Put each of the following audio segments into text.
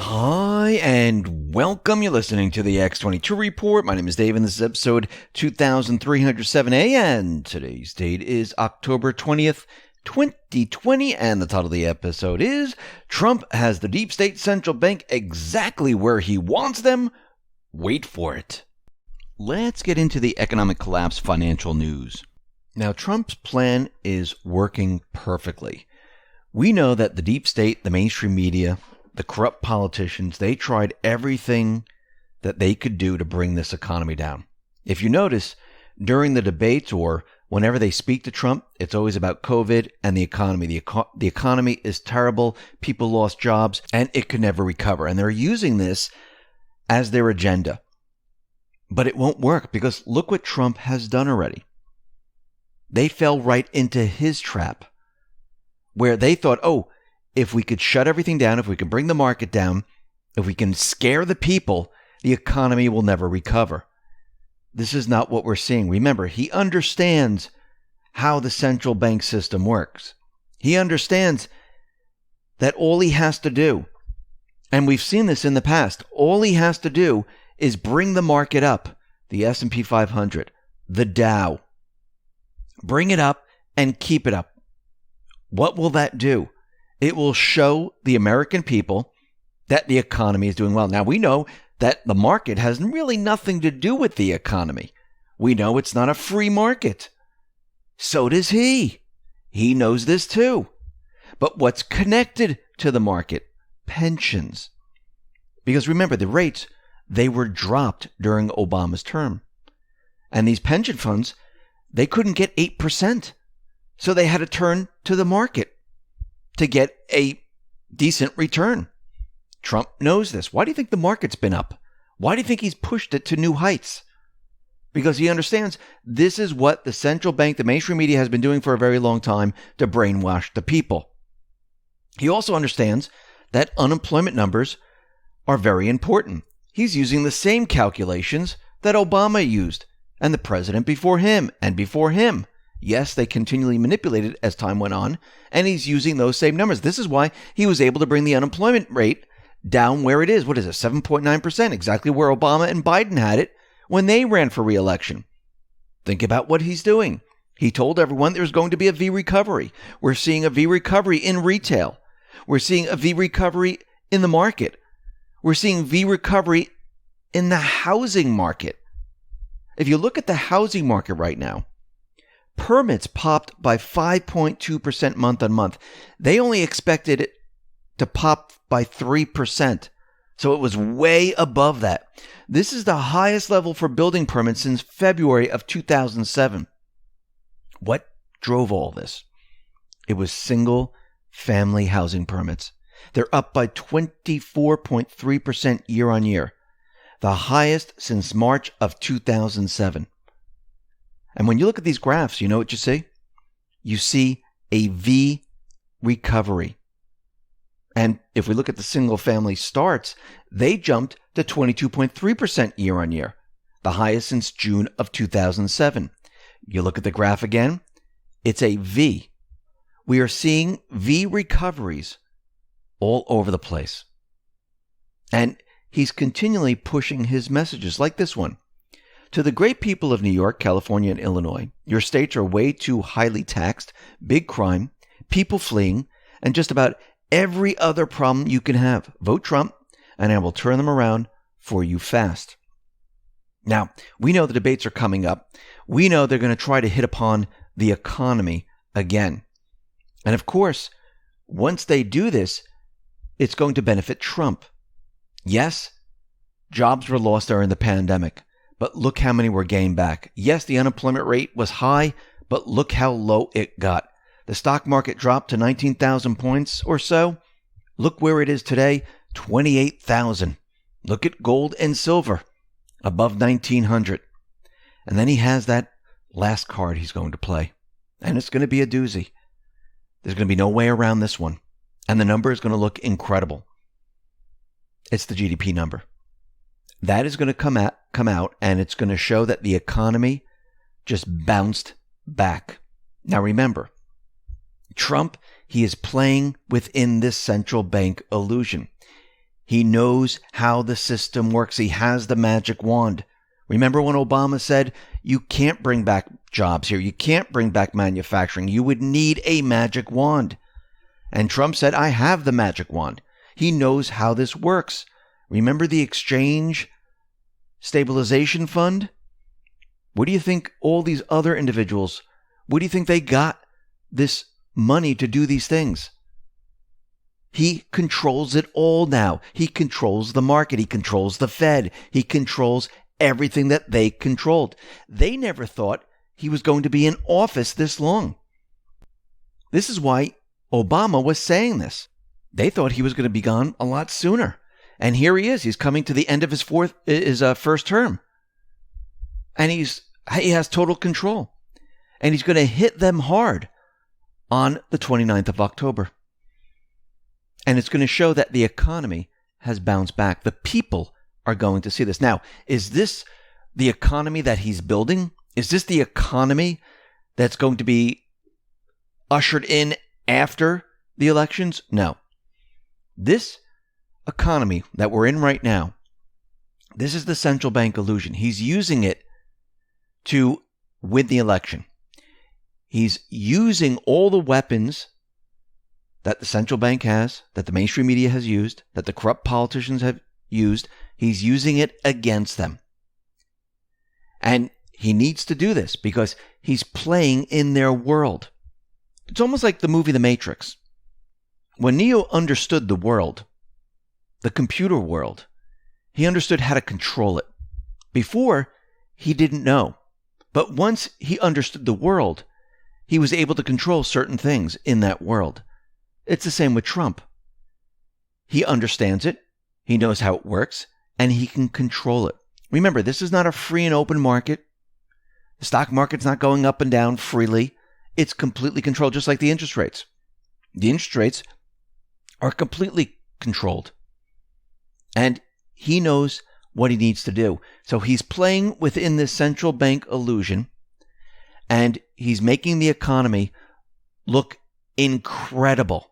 Hi, and welcome. You're listening to the X22 Report. My name is Dave, and this is episode 2307A, and today's date is October 20th, 2020, and the title of the episode is Trump has the deep state central bank exactly where he wants them. Wait for it. Let's get into the economic collapse financial news. Now, Trump's plan is working perfectly. We know that the deep state, the mainstream media, the corrupt politicians, they tried everything that they could do to bring this economy down. If you notice, during the debates or whenever they speak to Trump, it's always about COVID and the economy. The economy is terrible. People lost jobs and it could never recover. And they're using this as their agenda. But it won't work because look what Trump has done already. They fell right into his trap where they thought, if we could shut everything down, if we can bring the market down, if we can scare the people, the economy will never recover. This is not what we're seeing. Remember, he understands how the central bank system works. He understands that all he has to do, and we've seen this in the past, all he has to do is bring the market up, the S&P 500, the Dow. Bring it up and keep it up. What will that do? It will show the American people that the economy is doing well. Now, we know that the market has really nothing to do with the economy. We know it's not a free market. So does he. He knows this too. But what's connected to the market? Pensions. Because remember, the rates, they were dropped during Obama's term. And these pension funds, they couldn't get 8%. So they had to turn to the market to get a decent return. Trump knows this. Why do you think the market's been up? Why do you think he's pushed it to new heights? Because he understands this is what the central bank, the mainstream media has been doing for a very long time to brainwash the people. He also understands that unemployment numbers are very important. He's using the same calculations that Obama used and the president before him and before him. Yes, they continually manipulated as time went on, and he's using those same numbers. This is why he was able to bring the unemployment rate down where it is. What is it, 7.9%? Exactly where Obama and Biden had it when they ran for re-election. Think about what he's doing. He told everyone there's going to be a V recovery. We're seeing a V recovery in retail. We're seeing a V recovery in the market. We're seeing V recovery in the housing market. If you look at the housing market right now, permits popped by 5.2% month on month. They only expected it to pop by 3%. So it was way above that. This is the highest level for building permits since February of 2007. What drove all this? It was single family housing permits. They're up by 24.3% year on year, the highest since March of 2007. And when you look at these graphs, you know what you see? You see a V recovery. And if we look at the single family starts, they jumped to 22.3% year on year, the highest since June of 2007. You look at the graph again, it's a V. We are seeing V recoveries all over the place. And he's continually pushing his messages like this one. To the great people of New York, California, and Illinois, your states are way too highly taxed, big crime, people fleeing, and just about every other problem you can have. Vote Trump, and I will turn them around for you fast. Now, we know the debates are coming up. We know they're going to try to hit upon the economy again. And of course, once they do this, it's going to benefit Trump. Yes, jobs were lost during the pandemic. But look how many were gained back. Yes, the unemployment rate was high, but look how low it got. The stock market dropped to 19,000 points or so. Look where it is today, 28,000. Look at gold and silver, above 1,900. And then he has that last card he's going to play. And it's going to be a doozy. There's going to be no way around this one. And the number is going to look incredible. It's the GDP number. That is going to come out, and it's going to show that the economy just bounced back. Now remember, Trump, he is playing within this central bank illusion. He knows how the system works. He has the magic wand. Remember when Obama said, you can't bring back jobs here. You can't bring back manufacturing. You would need a magic wand. And Trump said, I have the magic wand. He knows how this works. Remember the Exchange Stabilization Fund? Where do you think all these other individuals, where do you think they got this money to do these things? He controls it all now. He controls the market. He controls the Fed. He controls everything that they controlled. They never thought he was going to be in office this long. This is why Obama was saying this. They thought he was going to be gone a lot sooner. And here he is. He's coming to the end of his first term. And he has total control. And he's going to hit them hard on the 29th of October. And it's going to show that the economy has bounced back. The people are going to see this. Now, is this the economy that he's building? Is this the economy that's going to be ushered in after the elections? No. This economy that we're in right now, this is the central bank illusion. He's using it to win the election. He's using all the weapons that the central bank has, that the mainstream media has used, that the corrupt politicians have used. He's using it against them. And he needs to do this because he's playing in their world. It's almost like the movie The Matrix. When Neo understood the world, the computer world, he understood how to control it. Before, he didn't know. But once he understood the world, he was able to control certain things in that world. It's the same with Trump. He understands it, he knows how it works, and he can control it. Remember, this is not a free and open market. The stock market's not going up and down freely. It's completely controlled, just like the interest rates. The interest rates are completely controlled. And he knows what he needs to do. So he's playing within this central bank illusion, and he's making the economy look incredible.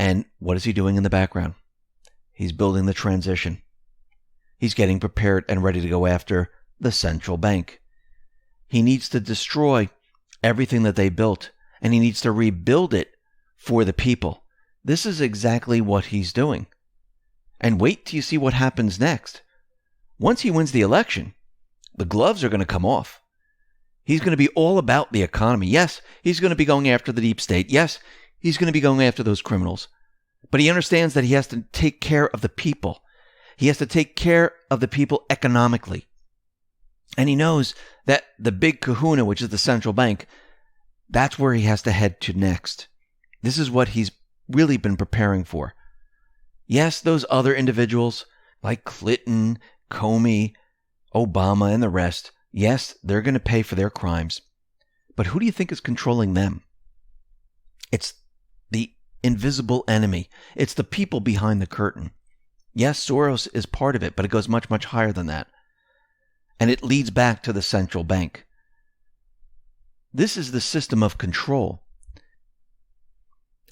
And what is he doing in the background? He's building the transition. He's getting prepared and ready to go after the central bank. He needs to destroy everything that they built, and he needs to rebuild it for the people. This is exactly what he's doing. And wait till you see what happens next. Once he wins the election, the gloves are going to come off. He's going to be all about the economy. Yes, he's going to be going after the deep state. Yes, he's going to be going after those criminals. But he understands that he has to take care of the people. He has to take care of the people economically. And he knows that the big kahuna, which is the central bank, that's where he has to head to next. This is what he's really been preparing for. Yes, those other individuals like Clinton, Comey, Obama, and the rest, yes, they're going to pay for their crimes. But who do you think is controlling them? It's the invisible enemy. It's the people behind the curtain. Yes, Soros is part of it, but it goes much, much higher than that. And it leads back to the central bank. This is the system of control.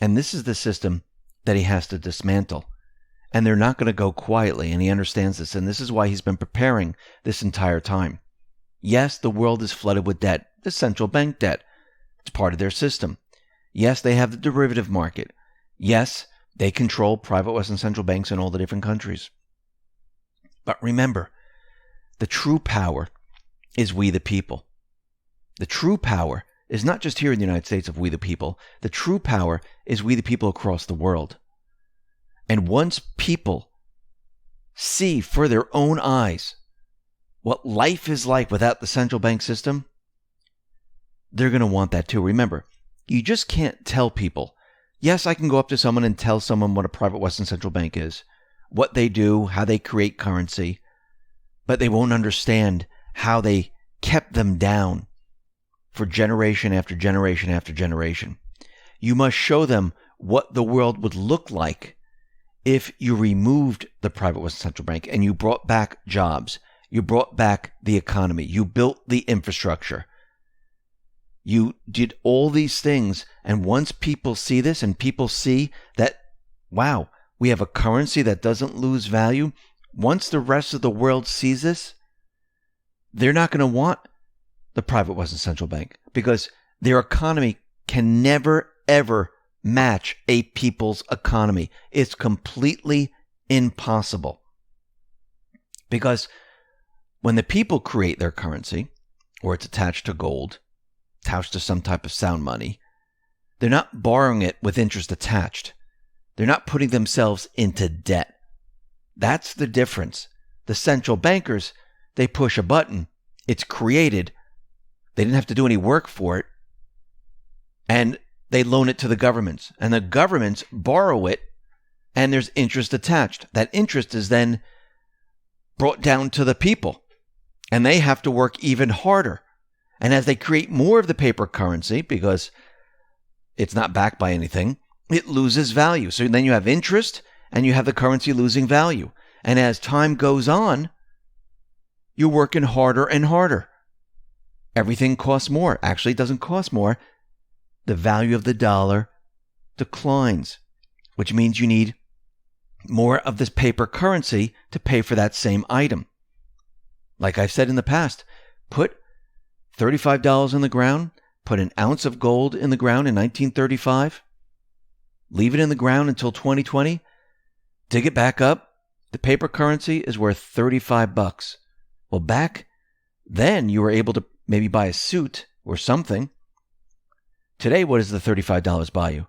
And this is the system that he has to dismantle. And they're not going to go quietly, and he understands this. And this is why he's been preparing this entire time. Yes, the world is flooded with debt, the central bank debt. It's part of their system. Yes, they have the derivative market. Yes, they control private Western central banks in all the different countries. But remember, the true power is we the people. The true power is not just here in the United States of we the people. The true power is we the people across the world. And once people see for their own eyes what life is like without the central bank system, they're going to want that too. Remember, you just can't tell people. Yes, I can go up to someone and tell someone what a private Western central bank is, what they do, how they create currency, but they won't understand how they kept them down for generation after generation after generation. You must show them what the world would look like if you removed the private Western central bank and you brought back jobs, you brought back the economy, you built the infrastructure. You did all these things, and once people see this and people see that, wow, we have a currency that doesn't lose value. Once the rest of the world sees this, they're not going to want the private Western Central Bank because their economy can never, ever match a people's economy. It's completely impossible. Because when the people create their currency, or it's attached to gold, attached to some type of sound money, they're not borrowing it with interest attached. They're not putting themselves into debt. That's the difference. The central bankers, they push a button. It's created. They didn't have to do any work for it. And they loan it to the governments. And the governments borrow it, and there's interest attached. That interest is then brought down to the people. And they have to work even harder. And as they create more of the paper currency, because it's not backed by anything, it loses value. So then you have interest and you have the currency losing value. And as time goes on, you're working harder and harder. Everything costs more. Actually, it doesn't cost more. The value of the dollar declines, which means you need more of this paper currency to pay for that same item. Like I've said in the past, put $35 in the ground, put an ounce of gold in the ground in 1935, leave it in the ground until 2020, dig it back up, the paper currency is worth $35. Well, back then you were able to maybe buy a suit or something. Today, what does the $35 buy you?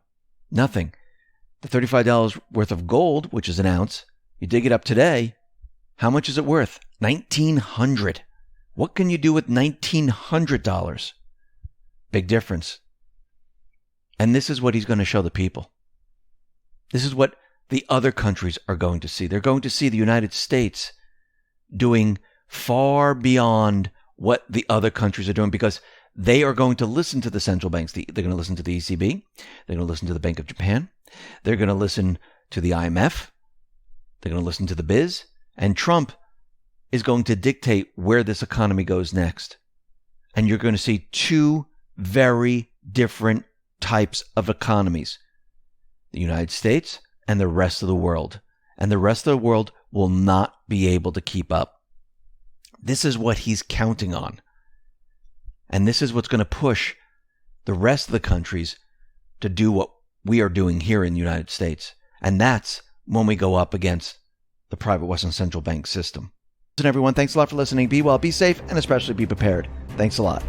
Nothing. The $35 worth of gold, which is an ounce, you dig it up today, how much is it worth? $1,900. What can you do with $1,900? Big difference. And this is what he's going to show the people. This is what the other countries are going to see. They're going to see the United States doing far beyond what the other countries are doing because they are going to listen to the central banks. They're going to listen to the ECB. They're going to listen to the Bank of Japan. They're going to listen to the IMF. They're going to listen to the Biz. And Trump is going to dictate where this economy goes next. And you're going to see two very different types of economies. The United States and the rest of the world. And the rest of the world will not be able to keep up. This is what he's counting on. And this is what's going to push the rest of the countries to do what we are doing here in the United States. And that's when we go up against the private Western Central Bank system. And everyone, thanks a lot for listening. Be well, be safe, and especially be prepared. Thanks a lot.